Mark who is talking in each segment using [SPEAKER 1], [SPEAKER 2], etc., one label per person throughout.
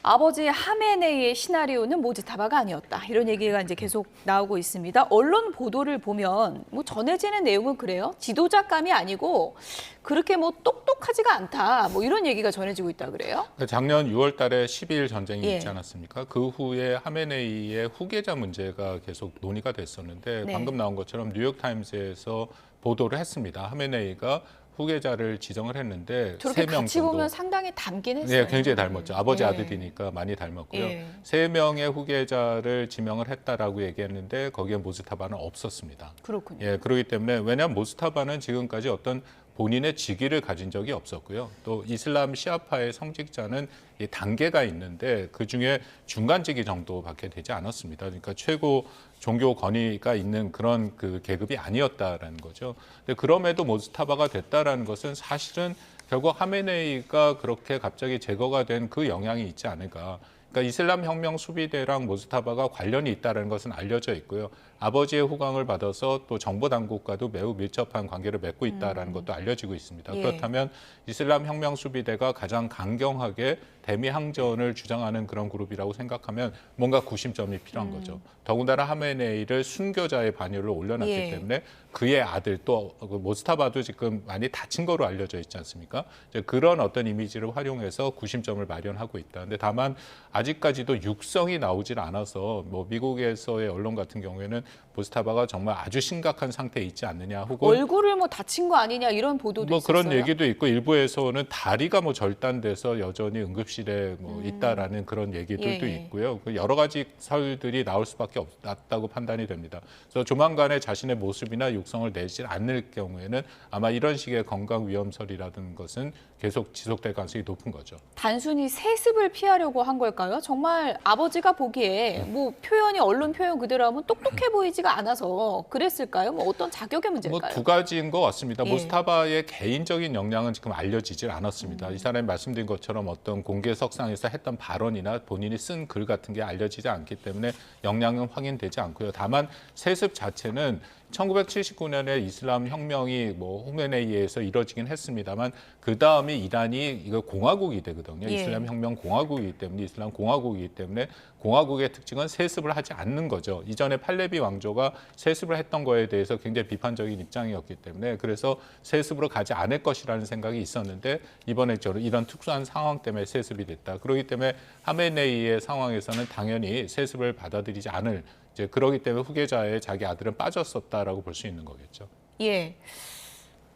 [SPEAKER 1] 아버지 하메네이의 시나리오는 모즈타바가 아니었다. 이런 얘기가 이제 계속 나오고 있습니다. 언론 보도를 보면 뭐 전해지는 내용은 그래요. 지도자감이 아니고 그렇게 뭐 똑똑하지가 않다. 뭐 이런 얘기가 전해지고 있다 그래요.
[SPEAKER 2] 작년 6월 달에 12일 전쟁이
[SPEAKER 1] 예.
[SPEAKER 2] 있지 않았습니까? 그 후에 하메네이의 후계자 문제가 계속 논의가 됐었는데
[SPEAKER 1] 네.
[SPEAKER 2] 방금 나온 것처럼 뉴욕타임스에서 보도를 했습니다. 하메네이가 후계자를 지정을 했는데
[SPEAKER 1] 저렇게
[SPEAKER 2] 3명
[SPEAKER 1] 같이
[SPEAKER 2] 정도.
[SPEAKER 1] 보면 상당히 닮긴 했어요.
[SPEAKER 2] 네, 굉장히 닮았죠. 아버지
[SPEAKER 1] 예.
[SPEAKER 2] 아들이니까 많이 닮았고요.
[SPEAKER 1] 예.
[SPEAKER 2] 3명의 후계자를 지명을 했다라고 얘기했는데 거기에 모스타바는 없었습니다.
[SPEAKER 1] 그렇군요.
[SPEAKER 2] 예, 그렇기 때문에 왜냐하면 모스타바는 지금까지 어떤 본인의 직위를 가진 적이 없었고요. 또 이슬람 시아파의 성직자는 이 단계가 있는데 그중에 중간직위 정도밖에 되지 않았습니다. 그러니까 최고 종교 권위가 있는 그런 그 계급이 아니었다라는 거죠. 근데 그럼에도 모스타바가 됐다라는 것은 사실은 결국 하메네이가 그렇게 갑자기 제거가 된 그 영향이 있지 않을까. 그러니까 이슬람 혁명 수비대랑 모스타바가 관련이 있다는 것은 알려져 있고요. 아버지의 후광을 받아서 또 정보 당국과도 매우 밀접한 관계를 맺고 있다는 것도 알려지고 있습니다.
[SPEAKER 1] 예.
[SPEAKER 2] 그렇다면 이슬람 혁명 수비대가 가장 강경하게 대미 항전을 주장하는 그런 그룹이라고 생각하면 뭔가 구심점이 필요한 거죠. 더군다나 하메네이를 순교자의 반열을 올려놨기
[SPEAKER 1] 예.
[SPEAKER 2] 때문에 그의 아들 또 모스타바도 지금 많이 다친 거로 알려져 있지 않습니까? 이제 그런 어떤 이미지를 활용해서 구심점을 마련하고 있다. 근데 다만 아직까지도 육성이 나오질 않아서 뭐 미국에서의 언론 같은 경우에는 모스타바가 정말 아주 심각한 상태에 있지 않느냐 혹은
[SPEAKER 1] 얼굴을 뭐 다친 거 아니냐 이런 보도도
[SPEAKER 2] 뭐
[SPEAKER 1] 있었어요.
[SPEAKER 2] 그런 얘기도 있고 일부에서는 다리가 뭐 절단돼서 여전히 응급실에 뭐 있다라는 그런 얘기들도
[SPEAKER 1] 예.
[SPEAKER 2] 있고요. 그 여러 가지 설들이 나올 수밖에 없다고 판단이 됩니다. 그래서 조만간에 자신의 모습이나 육성을 내지 않을 경우에는 아마 이런 식의 건강 위험설이라는 것은 계속 지속될 가능성이 높은 거죠.
[SPEAKER 1] 단순히 세습을 피하려고 한 걸까요? 정말 아버지가 보기에 뭐 표현이 언론 표현 그대로 하면 똑똑해 보이지가 않아서 그랬을까요? 뭐 어떤 자격의 문제일까요?
[SPEAKER 2] 뭐 두 가지인 것 같습니다.
[SPEAKER 1] 예.
[SPEAKER 2] 모스타바의 개인적인 역량은 지금 알려지질 않았습니다. 이 사람이 말씀드린 것처럼 어떤 공개석상에서 했던 발언이나 본인이 쓴 글 같은 게 알려지지 않기 때문에 역량은 확인되지 않고요. 다만 세습 자체는 1979년에 이슬람 혁명이 뭐 호메네이에서 이뤄지긴 했습니다만 그 다음에 이란이 이거 공화국이 되거든요.
[SPEAKER 1] 예.
[SPEAKER 2] 이슬람 혁명 공화국이기 때문에 이슬람 공화국이기 때문에 공화국의 특징은 세습을 하지 않는 거죠. 이전에 팔레비 왕조가 세습을 했던 거에 대해서 굉장히 비판적인 입장이었기 때문에 그래서 세습으로 가지 않을 것이라는 생각이 있었는데 이번에 이런 특수한 상황 때문에 세습이 됐다. 그렇기 때문에 하메네이의 상황에서는 당연히 세습을 받아들이지 않을 이제 그러기 때문에 후계자의 자기 아들은 빠졌었다라고 볼 수 있는 거겠죠.
[SPEAKER 1] 예.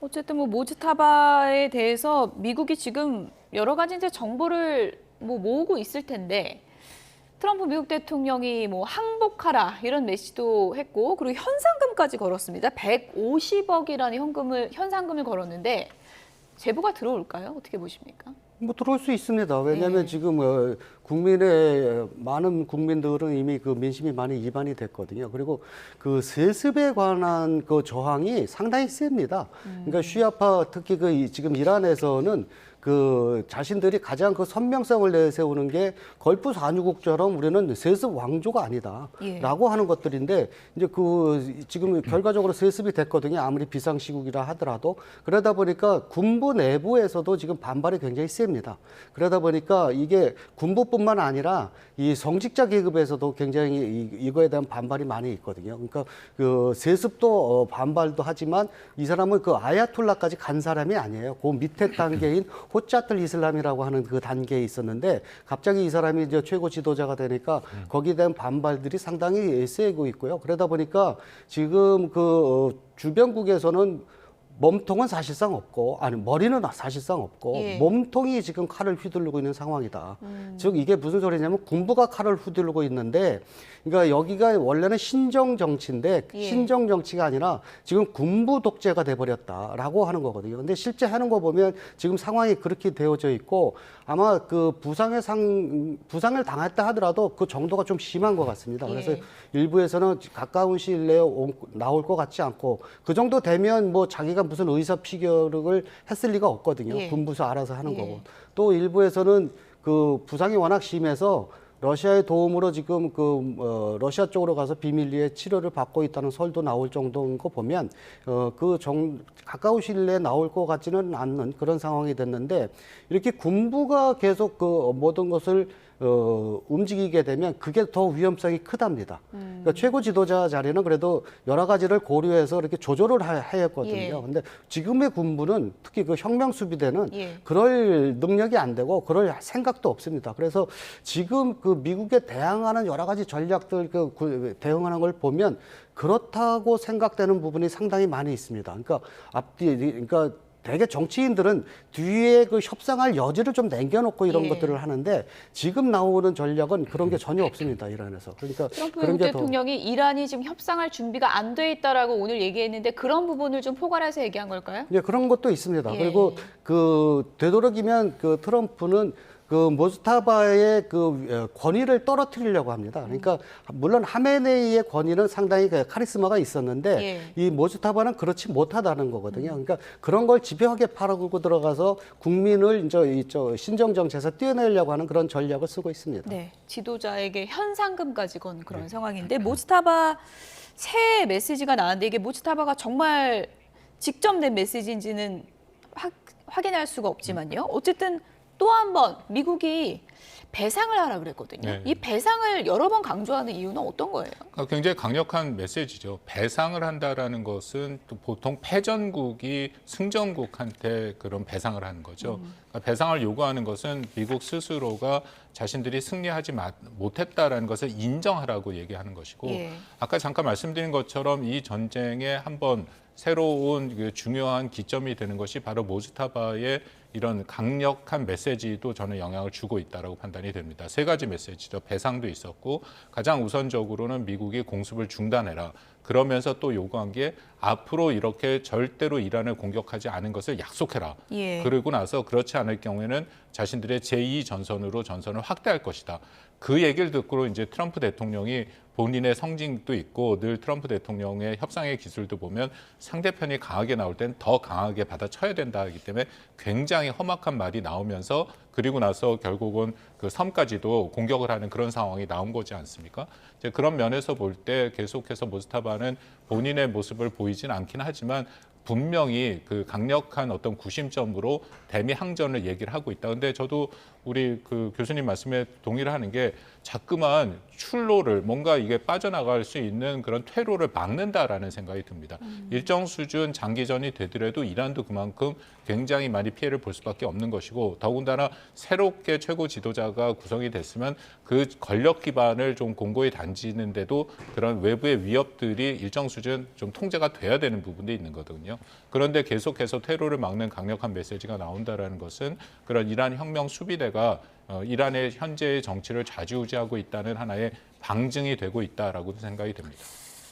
[SPEAKER 1] 어쨌든 뭐 모즈타바에 대해서 미국이 지금 여러 가지 이제 정보를 뭐 모으고 있을 텐데 트럼프 미국 대통령이 뭐 항복하라 이런 메시지도 했고 그리고 현상금까지 걸었습니다. 150억이라는 현상금을 걸었는데 제보가 들어올까요? 어떻게 보십니까?
[SPEAKER 3] 뭐 들어올 수 있습니다. 왜냐하면
[SPEAKER 1] 예.
[SPEAKER 3] 지금 국민의 많은 국민들은 이미 그 민심이 많이 이반이 됐거든요. 그리고 그 세습에 관한 그 저항이 상당히 셉니다. 그러니까 시아파 특히 그 지금 이란에서는 그 자신들이 가장 그 선명성을 내세우는 게 걸프 산유국처럼 우리는 세습 왕조가 아니다라고 하는 것들인데 이제 그 지금 결과적으로 세습이 됐거든요. 아무리 비상시국이라 하더라도 그러다 보니까 군부 내부에서도 지금 반발이 굉장히 셉니다. 그러다 보니까 이게 군부뿐만 아니라 이 성직자 계급에서도 굉장히 이거에 대한 반발이 많이 있거든요. 그러니까 그 세습도 반발도 하지만 이 사람은 그 아야톨라까지 간 사람이 아니에요. 그 밑에 단계인 호짜틀 이슬람이라고 하는 그 단계에 있었는데 갑자기 이 사람이 이제 최고 지도자가 되니까 거기에 대한 반발들이 상당히 세고 있고요. 그러다 보니까 지금 그 주변국에서는 몸통은 사실상 없고, 아니 머리는 사실상 없고
[SPEAKER 1] 예.
[SPEAKER 3] 몸통이 지금 칼을 휘두르고 있는 상황이다. 즉 이게 무슨 소리냐면 군부가 칼을 휘두르고 있는데, 그러니까 여기가 원래는 신정 정치인데
[SPEAKER 1] 예.
[SPEAKER 3] 신정 정치가 아니라 지금 군부 독재가 돼버렸다라고 하는 거거든요. 근데 실제 하는 거 보면 지금 상황이 그렇게 되어져 있고 아마 그 부상을 당했다 하더라도 그 정도가 좀 심한 것 같습니다. 그래서
[SPEAKER 1] 예.
[SPEAKER 3] 일부에서는 가까운 시일 내에 나올 것 같지 않고 그 정도 되면 뭐 자기가 무슨 의사 피결을 했을 리가 없거든요.
[SPEAKER 1] 예.
[SPEAKER 3] 군부서 알아서 하는
[SPEAKER 1] 예.
[SPEAKER 3] 거고. 또 일부에서는 그 부상이 워낙 심해서 러시아의 도움으로 지금 러시아 쪽으로 가서 비밀리에 치료를 받고 있다는 설도 나올 정도인 거 보면 가까운 시일 내에 나올 것 같지는 않는 그런 상황이 됐는데 이렇게 군부가 계속 그 모든 것을 움직이게 되면 그게 더 위험성이 크답니다. 그러니까 최고 지도자 자리는 그래도 여러 가지를 고려해서 이렇게 조절을 하였거든요.
[SPEAKER 1] 예.
[SPEAKER 3] 근데 지금의 군부는 특히 그 혁명 수비대는
[SPEAKER 1] 예.
[SPEAKER 3] 그럴 능력이 안 되고 그럴 생각도 없습니다. 그래서 지금 그 미국에 대항하는 여러 가지 전략들 대응하는 걸 보면 그렇다고 생각되는 부분이 상당히 많이 있습니다. 그러니까 대개 정치인들은 뒤에 그 협상할 여지를 좀 남겨놓고 이런
[SPEAKER 1] 예.
[SPEAKER 3] 것들을 하는데 지금 나오는 전략은 그런 게 전혀 없습니다. 이란에서. 그러니까
[SPEAKER 1] 트럼프
[SPEAKER 3] 그런
[SPEAKER 1] 미국
[SPEAKER 3] 게 더.
[SPEAKER 1] 대통령이 이란이 지금 협상할 준비가 안 돼 있다라고 오늘 얘기했는데 그런 부분을 좀 포괄해서 얘기한 걸까요?
[SPEAKER 3] 예, 그런 것도 있습니다.
[SPEAKER 1] 예.
[SPEAKER 3] 그리고 되도록이면 트럼프는 모스타바의 권위를 떨어뜨리려고 합니다. 그러니까 물론 하메네이의 권위는 상당히 카리스마가 있었는데
[SPEAKER 1] 예.
[SPEAKER 3] 이 모스타바는 그렇지 못하다는 거거든요. 그러니까 그런 걸 집요하게 팔아고 들어가서 국민을 신정 정치에서 떼어내려고 하는 그런 전략을 쓰고 있습니다.
[SPEAKER 1] 네, 지도자에게 현상금까지 건 그런 상황인데 모지타바 새 메시지가 나왔는데 이게 모지타바가 정말 직접 낸 메시지인지는 확인할 수가 없지만요. 어쨌든 또 한 번 미국이 배상을 하라 그랬거든요.
[SPEAKER 2] 네.
[SPEAKER 1] 이 배상을 여러 번 강조하는 이유는 어떤 거예요?
[SPEAKER 2] 그러니까 굉장히 강력한 메시지죠. 배상을 한다라는 것은 또 보통 패전국이 승전국한테 그런 배상을 하는 거죠. 그러니까 배상을 요구하는 것은 미국 스스로가 자신들이 승리하지 못했다라는 것을 인정하라고 얘기하는 것이고
[SPEAKER 1] 예.
[SPEAKER 2] 아까 잠깐 말씀드린 것처럼 이 전쟁에 한번 새로운 그 중요한 기점이 되는 것이 바로 모스타바의 이런 강력한 메시지도 저는 영향을 주고 있다라고 판단이 됩니다. 세 가지 메시지죠. 배상도 있었고 가장 우선적으로는 미국이 공습을 중단해라. 그러면서 또 요구한 게 앞으로 이렇게 절대로 이란을 공격하지 않은 것을 약속해라.
[SPEAKER 1] 예.
[SPEAKER 2] 그러고 나서 그렇지 않을 경우에는 자신들의 제2전선으로 전선을 확대할 것이다. 그 얘기를 듣고 이제 트럼프 대통령이 본인의 성징도 있고 늘 트럼프 대통령의 협상의 기술도 보면 상대편이 강하게 나올 땐 더 강하게 받아쳐야 된다 하기 때문에 굉장히 험악한 말이 나오면서 그리고 나서 결국은 그 섬까지도 공격을 하는 그런 상황이 나온 거지 않습니까? 이제 그런 면에서 볼 때 계속해서 모스타바는 본인의 모습을 보이진 않긴 하지만 분명히 그 강력한 어떤 구심점으로 대미 항전을 얘기를 하고 있다. 근데 저도 우리 그 교수님 말씀에 동의를 하는 게 자꾸만 출로를 뭔가 이게 빠져나갈 수 있는 그런 퇴로를 막는다라는 생각이 듭니다. 일정 수준 장기전이 되더라도 이란도 그만큼 굉장히 많이 피해를 볼 수밖에 없는 것이고 더군다나 새롭게 최고 지도자가 구성이 됐으면 그 권력 기반을 좀 공고히 단지는데도 그런 외부의 위협들이 일정 수준 좀 통제가 돼야 되는 부분도 있는 거거든요. 그런데 계속해서 테러를 막는 강력한 메시지가 나온다라는 것은 그런 이란 혁명 수비대가 이란의 현재의 정치를 좌지우지하고 있다는 하나의 방증이 되고 있다라고 생각이 됩니다.